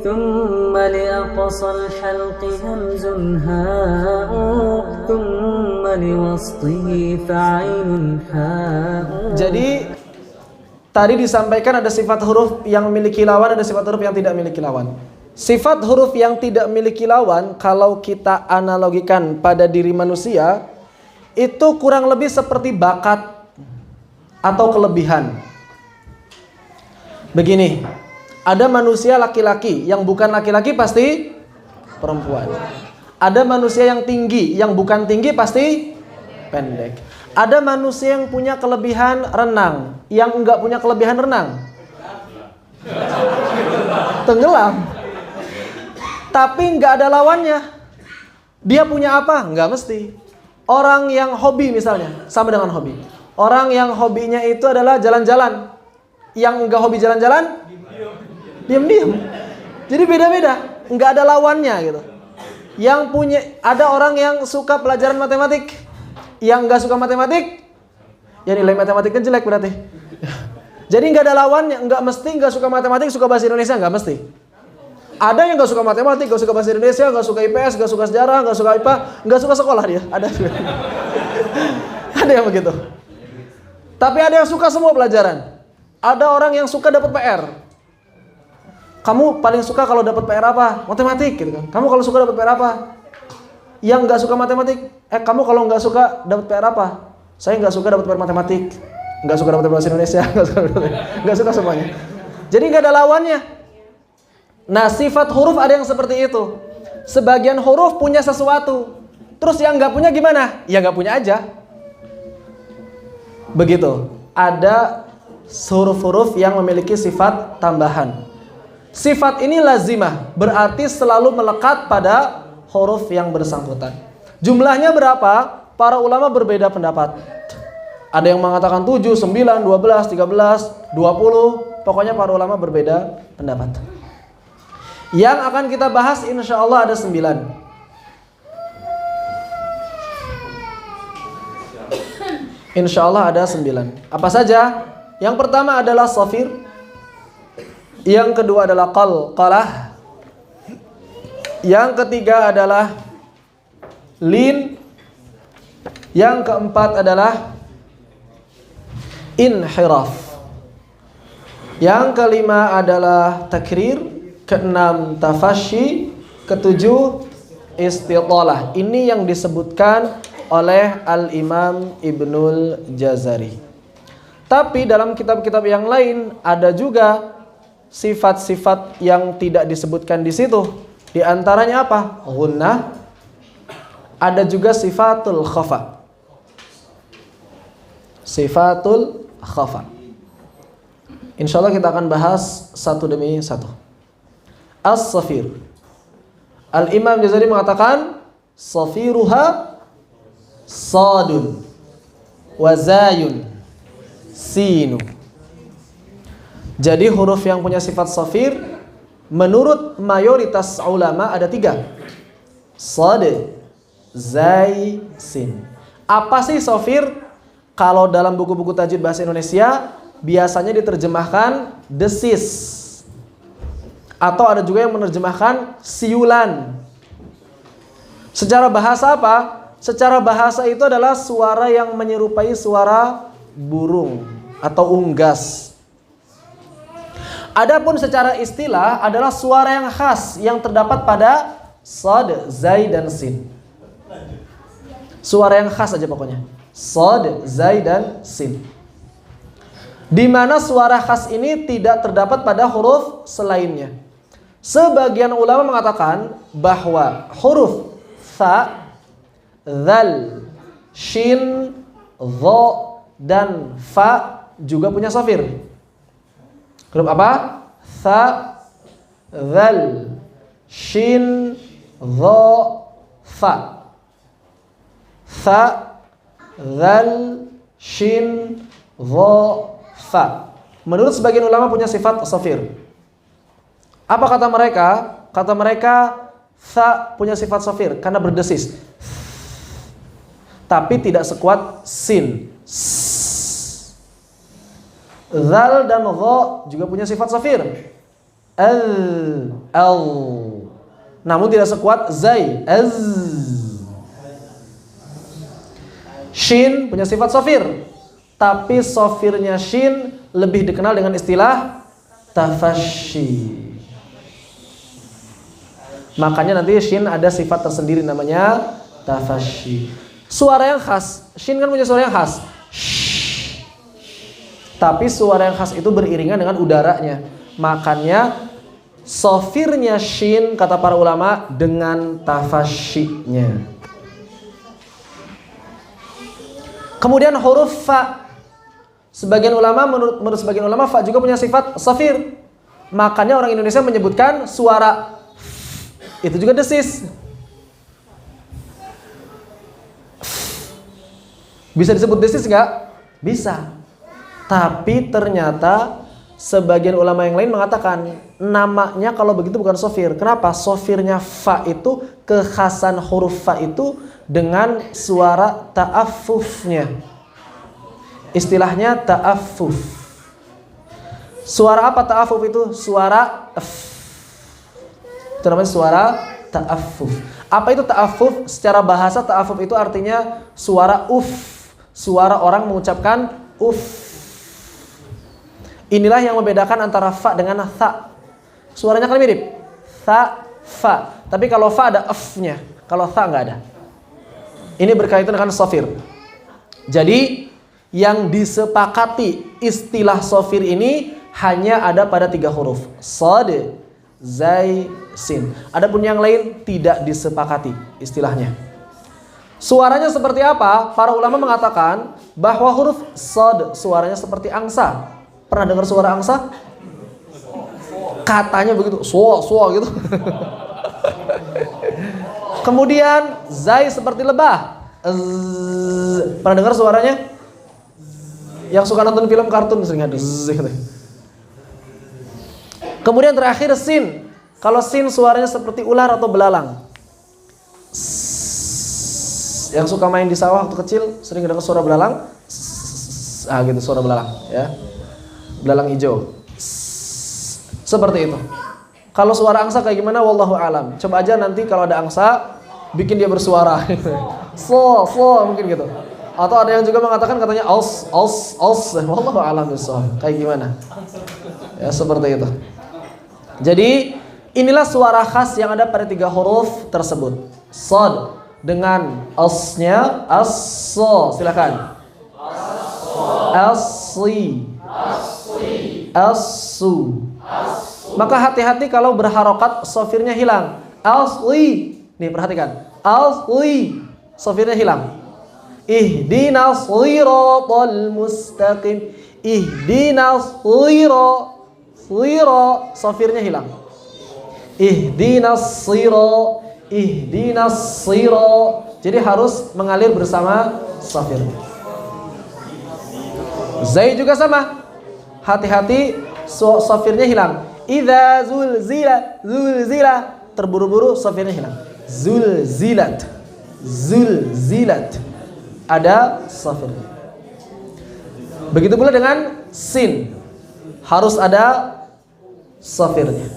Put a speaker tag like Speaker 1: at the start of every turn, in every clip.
Speaker 1: ثم لأقصى الحلق همز هاء ثم لوسطه فعين حاء.
Speaker 2: Jadi tadi disampaikan ada sifat huruf yang memiliki lawan, ada sifat huruf yang tidak memiliki lawan. Sifat huruf yang tidak memiliki lawan kalau kita analogikan pada diri manusia itu kurang lebih seperti bakat atau kelebihan. Begini, ada manusia laki-laki, yang bukan laki-laki pasti perempuan. Ada manusia yang tinggi, yang bukan tinggi pasti pendek. Ada manusia yang punya kelebihan renang, yang enggak punya kelebihan renang tenggelam. Tapi enggak ada lawannya. Dia punya apa? Enggak mesti. Orang yang hobi misalnya, sama dengan hobi. Orang yang hobinya itu adalah jalan-jalan, yang enggak hobi jalan-jalan, diam-diam. Jadi beda-beda, enggak ada lawannya gitu. Yang punya, ada orang yang suka pelajaran matematik, yang enggak suka matematik, ya nilai matematiknya jelek berarti. Jadi enggak ada lawannya, enggak mesti enggak suka matematik suka bahasa Indonesia, enggak mesti. Ada yang enggak suka matematik, enggak suka bahasa Indonesia, enggak suka IPS, enggak suka sejarah, enggak suka IPA, enggak suka sekolah dia. Ada. Ada yang begitu. Tapi ada yang suka semua pelajaran. Ada orang yang suka dapat PR. Kamu paling suka kalau dapat PR apa? Matematik gitu kan. Kamu kalau suka dapat PR apa? Yang enggak suka matematik, kamu kalau enggak suka dapat PR apa? Saya enggak suka dapat PR matematik. Enggak suka dapat bahasa Indonesia, enggak suka semuanya. Jadi enggak ada lawannya. Nah, sifat huruf ada yang seperti itu. Sebagian huruf punya sesuatu, terus yang enggak punya gimana? Ya enggak punya aja. Begitu. Ada huruf-huruf yang memiliki sifat tambahan. Sifat ini lazimah, berarti selalu melekat pada huruf yang bersangkutan. Jumlahnya berapa? Para ulama berbeda pendapat. Ada yang mengatakan 7, 9, 12, 13, 20. Pokoknya para ulama berbeda pendapat. Yang akan kita bahas insya Allah ada 9. Insya Allah ada 9. Apa saja? Yang pertama adalah shafir. Yang kedua adalah qalqalah. Yang ketiga adalah lin. Yang keempat adalah inhiraf. Yang kelima adalah takrir. Keenam tafasyi. Ketujuh istitalah. Ini yang disebutkan oleh Al-Imam Ibnul Jazari. Tapi dalam kitab-kitab yang lain ada juga sifat-sifat yang tidak disebutkan di situ. Di antaranya apa? Ghunnah. Ada juga sifatul khafa. Sifatul khafa. Insya Allah kita akan bahas satu demi satu. As-safir. Al-Imam Jazari mengatakan safiruha sadun wazayun sinu. Jadi huruf yang punya sifat safir menurut mayoritas ulama ada 3. Sad, zai, sin. Apa sih safir? Kalau dalam buku-buku tajwid bahasa Indonesia biasanya diterjemahkan desis. Atau ada juga yang menerjemahkan siulan. Secara bahasa apa? Secara bahasa itu adalah suara yang menyerupai suara burung atau unggas. Adapun secara istilah adalah suara yang khas yang terdapat pada sad, zai, dan sin. Suara yang khas aja pokoknya. Sad, zai, dan sin. Di mana suara khas ini tidak terdapat pada huruf selainnya. Sebagian ulama mengatakan bahwa huruf tha, dzal, shin, dha, dan fa juga punya safir. Huruf apa? Tha, dzal, shin, dha, fa. Tha, dzal, shin, dha, fa. Menurut sebagian ulama punya sifat safir. Apa kata mereka? Kata mereka tha punya sifat safir karena berdesis. Tapi tidak sekuat sin. Zal dan dha juga punya sifat safir. al. Namun tidak sekuat zai, az. Shin punya sifat sofir, tapi sofirnya shin lebih dikenal dengan istilah tafasyi. Makanya nanti shin ada sifat tersendiri namanya tafasyi. Suara yang khas, shin kan punya suara yang khas. Shh. Tapi suara yang khas itu beriringan dengan udaranya. Makanya sofirnya shin kata para ulama dengan tafasyinya. Kemudian huruf fa. Sebagian ulama menurut sebagian ulama fa juga punya sifat sofir. Makanya orang Indonesia menyebutkan suara itu juga desis. Bisa disebut desis nggak? Bisa. Tapi ternyata sebagian ulama yang lain mengatakan namanya kalau begitu bukan sofir. Kenapa? Sofirnya fa itu, kekhasan huruf fa itu dengan suara ta'affufnya. Istilahnya ta'affuf. Suara apa ta'affuf itu? Suara f. Itu namanya suara ta'affuf. Apa itu ta'affuf? Secara bahasa ta'affuf itu artinya suara suara orang mengucapkan Inilah yang membedakan antara fa dengan tha. Suaranya kan mirip. Tha, fa. Tapi kalau fa ada f-nya. Kalau tha nggak ada. Ini berkaitan dengan sofir. Jadi yang disepakati istilah sofir ini hanya ada pada 3 huruf. Shad, zai, sin. Adapun yang lain tidak disepakati istilahnya. Suaranya seperti apa? Para ulama mengatakan bahwa huruf shad suaranya seperti angsa. Pernah dengar suara angsa? Katanya begitu, suwa gitu. Kemudian zai seperti lebah. Pernah dengar suaranya? Yang suka nonton film kartun sering ada. Kemudian terakhir sin. Kalau sin suaranya seperti ular atau belalang. Yang suka main di sawah waktu kecil sering dengar suara belalang. Gitu suara belalang, ya. Belalang hijau. Seperti itu. Kalau suara angsa kayak gimana? Wallahu alam. Coba aja nanti kalau ada angsa bikin dia bersuara. So mungkin gitu. Atau ada yang juga mengatakan katanya aus. Wallahu alam bissawab. Kayak gimana? Ya seperti itu. Jadi inilah suara khas yang ada pada 3 huruf tersebut. Shad dengan asnya as-so. Silakan. As-si. As-su. Maka hati-hati kalau berharokat sofirnya hilang. As-li. Nih perhatikan. As-li. Sofirnya hilang. Ihdinas shiratal mustaqim. Ihdinas shira. Sofirnya hilang. Ihdinas shira. Jadi harus mengalir bersama sofir. Zai juga sama. Hati-hati sofirnya hilang. Idza zulzila. Terburu-buru sofirnya hilang. Zulzilat. Ada sofirnya. Begitu pula dengan sin. Harus ada sofirnya.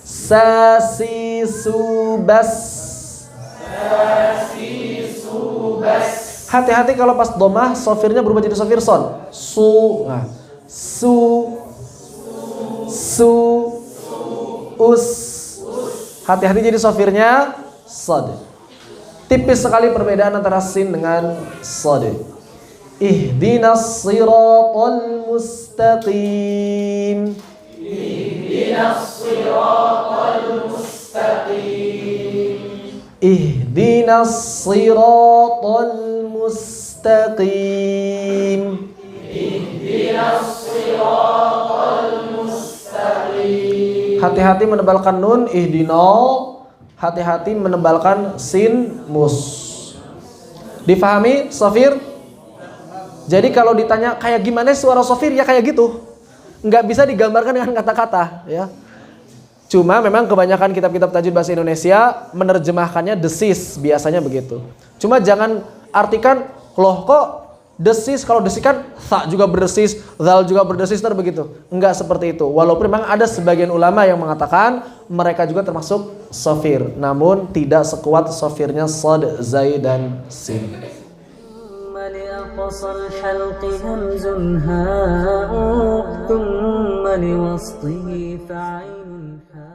Speaker 2: Sasisubas. Hati-hati kalau pas domah sofirnya berubah jadi sofir son. Nah. Us. Hati-hati jadi sofirnya sad. Tipis sekali perbedaan antara sin dengan sad. Ihdinas siratal mustaqim. Ihdinas siratal mustaqim. Hati-hati menebalkan nun ihdinal, hati-hati menebalkan sin mus. Difahami sofir? Jadi kalau ditanya kayak gimana suara sofir, ya kayak gitu. Nggak bisa digambarkan dengan kata-kata, ya. Cuma memang kebanyakan kitab-kitab tajwid bahasa Indonesia menerjemahkannya desis, biasanya begitu. Cuma jangan artikan, loh kok Desis, kalau desis kan tha juga berdesis, zal juga berdesis, begitu. Enggak seperti itu. Walaupun memang ada sebagian ulama yang mengatakan mereka juga termasuk sofir, namun tidak sekuat sofirnya sad, zai dan sin.
Speaker 1: لأقصى الحلق همز هاء ثم لوسطه فعين حاء